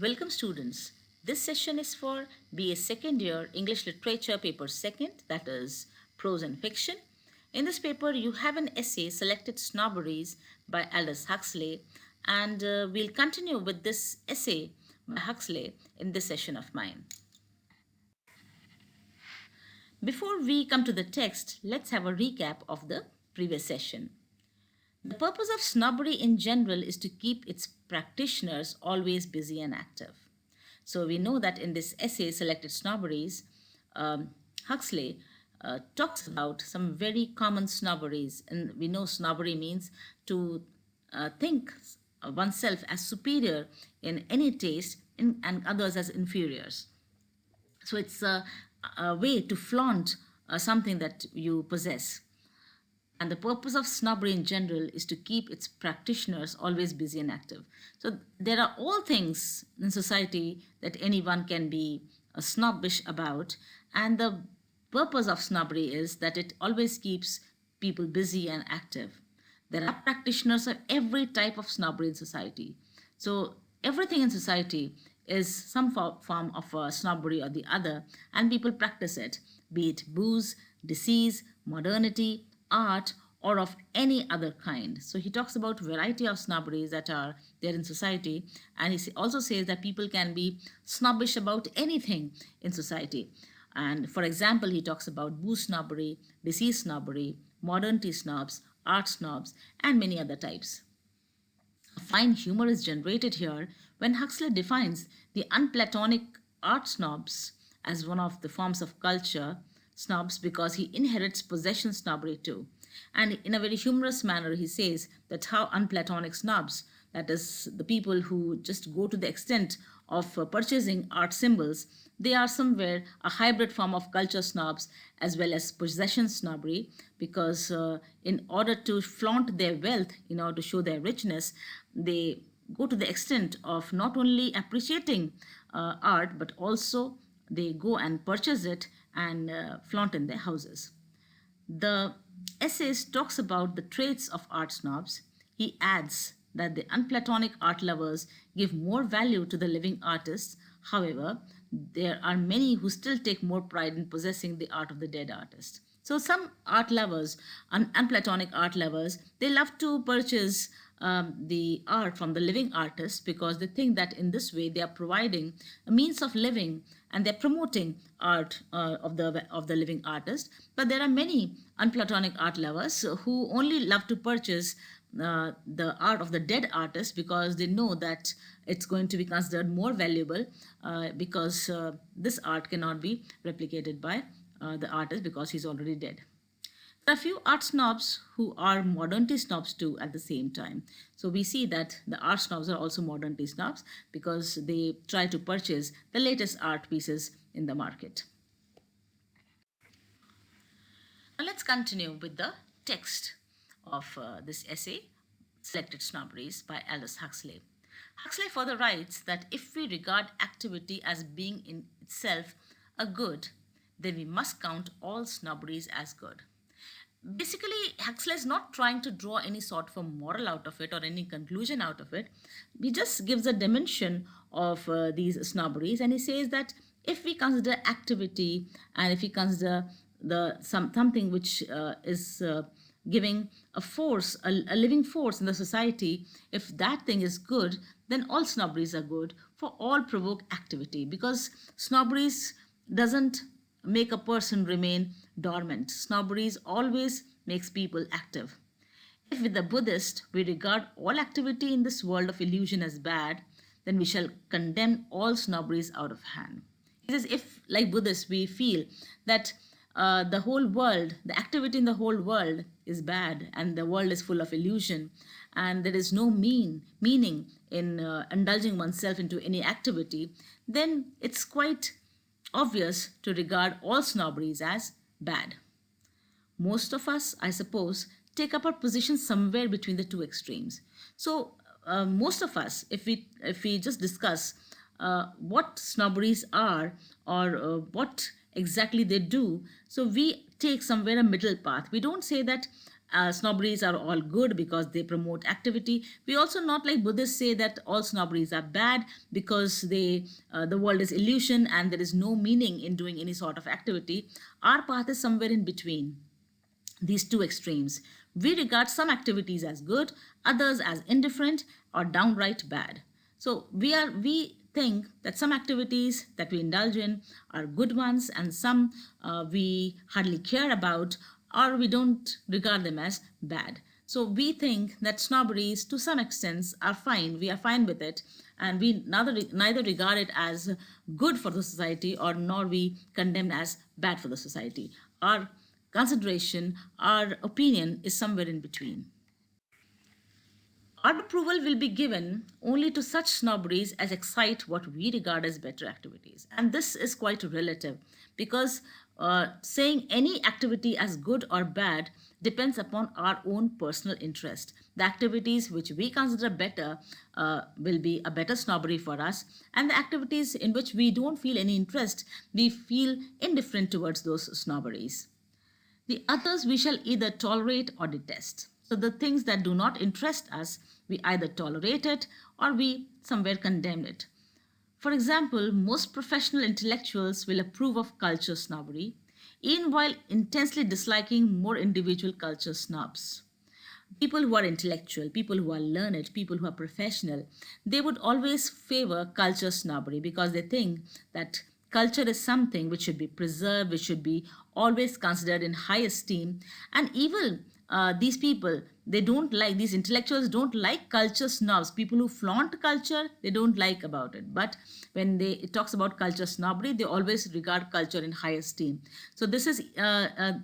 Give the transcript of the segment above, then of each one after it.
Welcome students. This session is for BA second year English Literature paper second, that is prose and fiction. In this paper you have an essay selected Snobberies by Aldous Huxley, and we'll continue with this essay by Huxley in this session of mine. Before we come to the text, let's have a recap of the previous session. The purpose of snobbery in general is to keep its practitioners always busy and active. So we know that in this essay, Selected Snobberies, Huxley talks about some very common snobberies. And we know snobbery means to think oneself as superior in any taste and others as inferiors. So it's a way to flaunt something that you possess. And the purpose of snobbery in general is to keep its practitioners always busy and active. So there are all things in society that anyone can be snobbish about. And the purpose of snobbery is that it always keeps people busy and active. There are practitioners of every type of snobbery in society. So everything in society is some form of a snobbery or the other, and people practice it, be it booze, disease, modernity, art, or of any other kind. So he talks about variety of snobberies that are there in society, and he also says that people can be snobbish about anything in society. And for example, he talks about booze snobbery, disease snobbery, modernity snobs, art snobs, and many other types. A fine humor is generated here when Huxley defines the unplatonic art snobs as one of the forms of culture snobs because he inherits possession snobbery too. And in a very humorous manner, he says that how unplatonic snobs, that is, the people who just go to the extent of purchasing art symbols, they are somewhere a hybrid form of culture snobs as well as possession snobbery because in order to flaunt their wealth, in order to show their richness, they go to the extent of not only appreciating art but also they go and purchase it and flaunt in their houses. The essayist talks about the traits of art snobs. He adds that the unplatonic art lovers give more value to the living artists. However, there are many who still take more pride in possessing the art of the dead artist. So some art lovers, unplatonic art lovers, they love to purchase the art from the living artist because they think that in this way they are providing a means of living and they're promoting art of the living artist. But there are many unplatonic art lovers who only love to purchase the art of the dead artist because they know that it's going to be considered more valuable because this art cannot be replicated by the artist because he's already dead. There are a few art snobs who are modernity snobs too at the same time. So we see that the art snobs are also modernity snobs because they try to purchase the latest art pieces in the market. Now let's continue with the text of this essay, Selected Snobberies by Aldous Huxley. Huxley further writes that if we regard activity as being in itself a good, then we must count all snobberies as good. Basically, Huxley is not trying to draw any sort of a moral out of it or any conclusion out of it. He just gives a dimension of these snobberies, and he says that if we consider activity and if we consider something which is giving a force, a living force in the society, if that thing is good, then all snobberies are good, for all provoke activity, because snobberies doesn't make a person remain dormant. Snobberies always makes people active. If with the Buddhist we regard all activity in this world of illusion as bad, then we shall condemn all snobberies out of hand. He says, if like Buddhists we feel that the whole world, the activity in the whole world is bad and the world is full of illusion and there is no meaning in indulging oneself into any activity, then it's quite obvious to regard all snobberies as bad. Most of us, I suppose, take up our position somewhere between the two extremes. So most of us, if we just discuss what snobberies are or what exactly they do, so we take somewhere a middle path. We don't say that snobberies are all good because they promote activity. We also not like Buddhists say that all snobberies are bad because the world is illusion and there is no meaning in doing any sort of activity. Our path is somewhere in between these two extremes. We regard some activities as good, others as indifferent or downright bad. So we think that some activities that we indulge in are good ones and some we hardly care about or we don't regard them as bad. So we think that snobberies to some extent are fine. We are fine with it, and we neither regard it as good for the society or nor we condemn as bad for the society. Our consideration, our opinion is somewhere in between. Our approval will be given only to such snobberies as excite what we regard as better activities. And this is quite relative because saying any activity as good or bad depends upon our own personal interest. The activities which we consider better will be a better snobbery for us, and the activities in which we don't feel any interest, we feel indifferent towards those snobberies. The others we shall either tolerate or detest. So the things that do not interest us, we either tolerate it or we somewhere condemn it. For example, most professional intellectuals will approve of culture snobbery, even while intensely disliking more individual culture snobs. People who are intellectual, people who are learned, people who are professional, they would always favor culture snobbery because they think that culture is something which should be preserved, which should be always considered in high esteem. And even these people, they don't like, these intellectuals don't like culture snobs. People who flaunt culture, they don't like about it. But when it talks about culture snobbery, they always regard culture in high esteem. So this is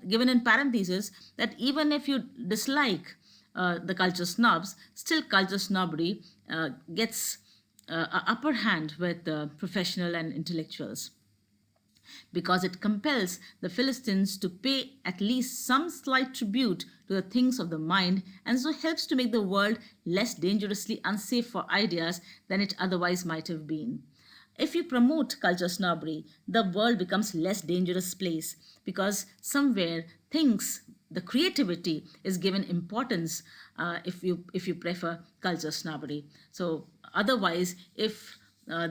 given in parentheses that even if you dislike the culture snobs, still culture snobbery gets a upper hand with professional and intellectuals because it compels the Philistines to pay at least some slight tribute to the things of the mind and so helps to make the world less dangerously unsafe for ideas than it otherwise might have been. If you promote culture snobbery, the world becomes less dangerous place because somewhere things, the creativity is given importance if you prefer culture snobbery. So otherwise, if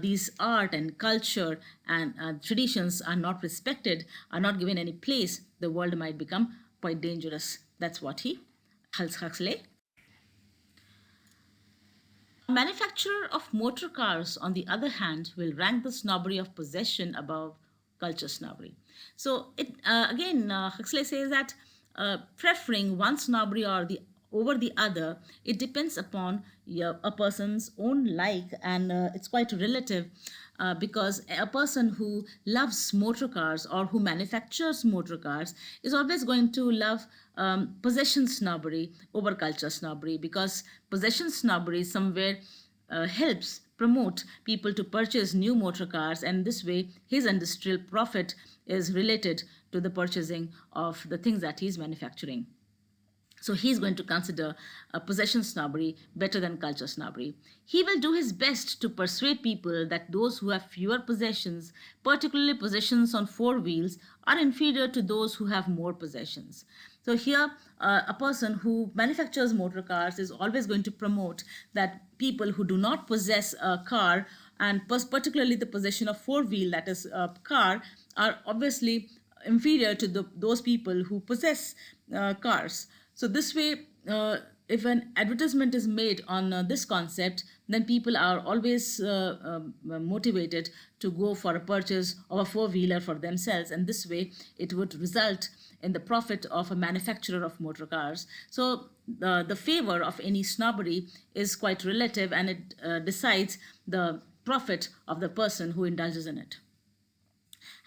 these art and culture and traditions are not respected, are not given any place, the world might become quite dangerous. That's what he, Huxley. A manufacturer of motor cars, on the other hand, will rank the snobbery of possession above culture snobbery. So it again, Huxley says that preferring one snobbery or the over the other, it depends upon a person's own like, and it's quite relative because a person who loves motor cars or who manufactures motor cars is always going to love possession snobbery over culture snobbery because possession snobbery somewhere helps promote people to purchase new motor cars, and this way his industrial profit is related to the purchasing of the things that he's manufacturing. So he's going to consider possession snobbery better than culture snobbery. He will do his best to persuade people that those who have fewer possessions, particularly possessions on four wheels, are inferior to those who have more possessions. So here, a person who manufactures motor cars is always going to promote that people who do not possess a car, and particularly the possession of four wheel, that is a car, are obviously inferior to those people who possess cars. So this way, if an advertisement is made on this concept, then people are always motivated to go for a purchase of a four-wheeler for themselves, and this way it would result in the profit of a manufacturer of motor cars. So the favor of any snobbery is quite relative, and it decides the profit of the person who indulges in it,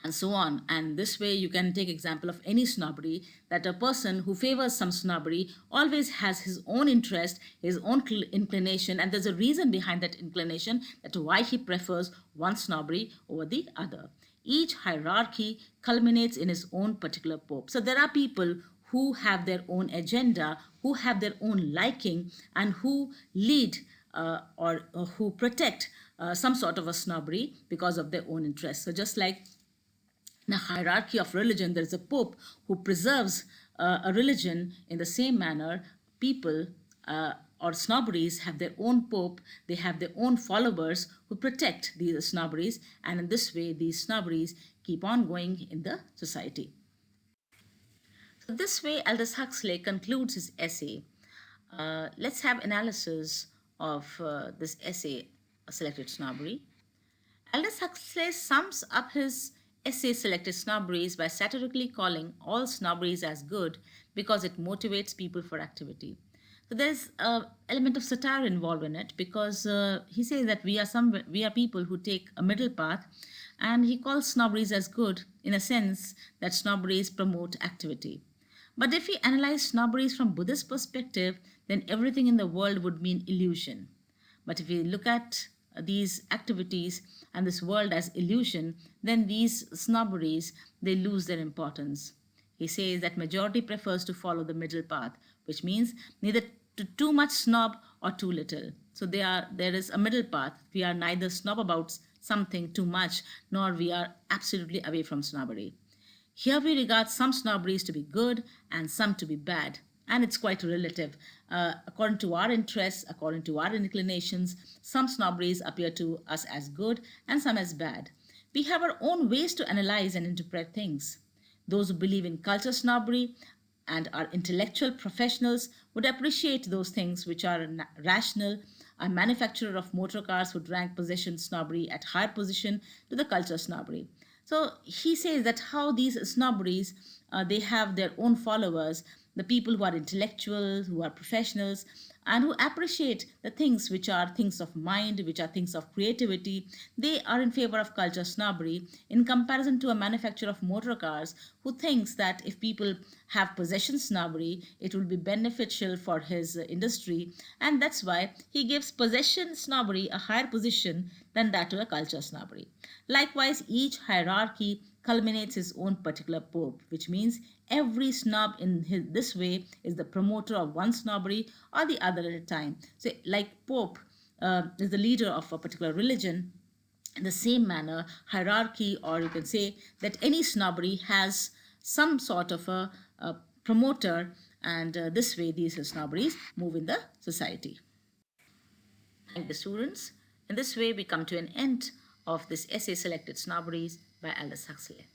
and so on. And this way you can take example of any snobbery, that a person who favors some snobbery always has his own interest, his own inclination, and there's a reason behind that inclination, that why he prefers one snobbery over the other. Each hierarchy culminates in his own particular pope. So there are people who have their own agenda, who have their own liking, and who lead or who protect some sort of a snobbery because of their own interests. So just like in a hierarchy of religion, there is a pope who preserves a religion, in the same manner, people or snobberies have their own pope, they have their own followers who protect these snobberies, and in this way, these snobberies keep on going in the society. So this way, Aldous Huxley concludes his essay. Let's have analysis of this essay, Selected Snobbery. Aldous Huxley sums up his essay Selected Snobberies by satirically calling all snobberies as good because it motivates people for activity. So there's an element of satire involved in it because he says that we are people who take a middle path, and he calls snobberies as good in a sense that snobberies promote activity. But if we analyze snobberies from Buddhist perspective, then everything in the world would mean illusion. But if we look at these activities and this world as illusion, then these snobberies, they lose their importance. He says that majority prefers to follow the middle path, which means neither too much snob or too little. So there is a middle path. We are neither snob about something too much, nor we are absolutely away from snobbery. Here we regard some snobberies to be good and some to be bad, and it's quite relative. According to our interests, according to our inclinations, some snobberies appear to us as good and some as bad. We have our own ways to analyze and interpret things. Those who believe in culture snobbery and are intellectual professionals would appreciate those things which are rational. A manufacturer of motor cars would rank possession snobbery at higher position to the culture snobbery. So he says that how these snobberies, they have their own followers, the people who are intellectuals, who are professionals, and who appreciate the things which are things of mind, which are things of creativity. They are in favor of culture snobbery in comparison to a manufacturer of motor cars who thinks that if people have possession snobbery, it will be beneficial for his industry, and that's why he gives possession snobbery a higher position than that of a culture snobbery. Likewise, each hierarchy culminates his own particular pope, which means every snob in this way is the promoter of one snobbery or the other at a time. So, like pope is the leader of a particular religion, in the same manner, hierarchy, or you can say that any snobbery has some sort of a promoter, and this way these snobberies move in the society. Thank the students. In this way, we come to an end of this essay Selected Snobberies by Aldous Huxley.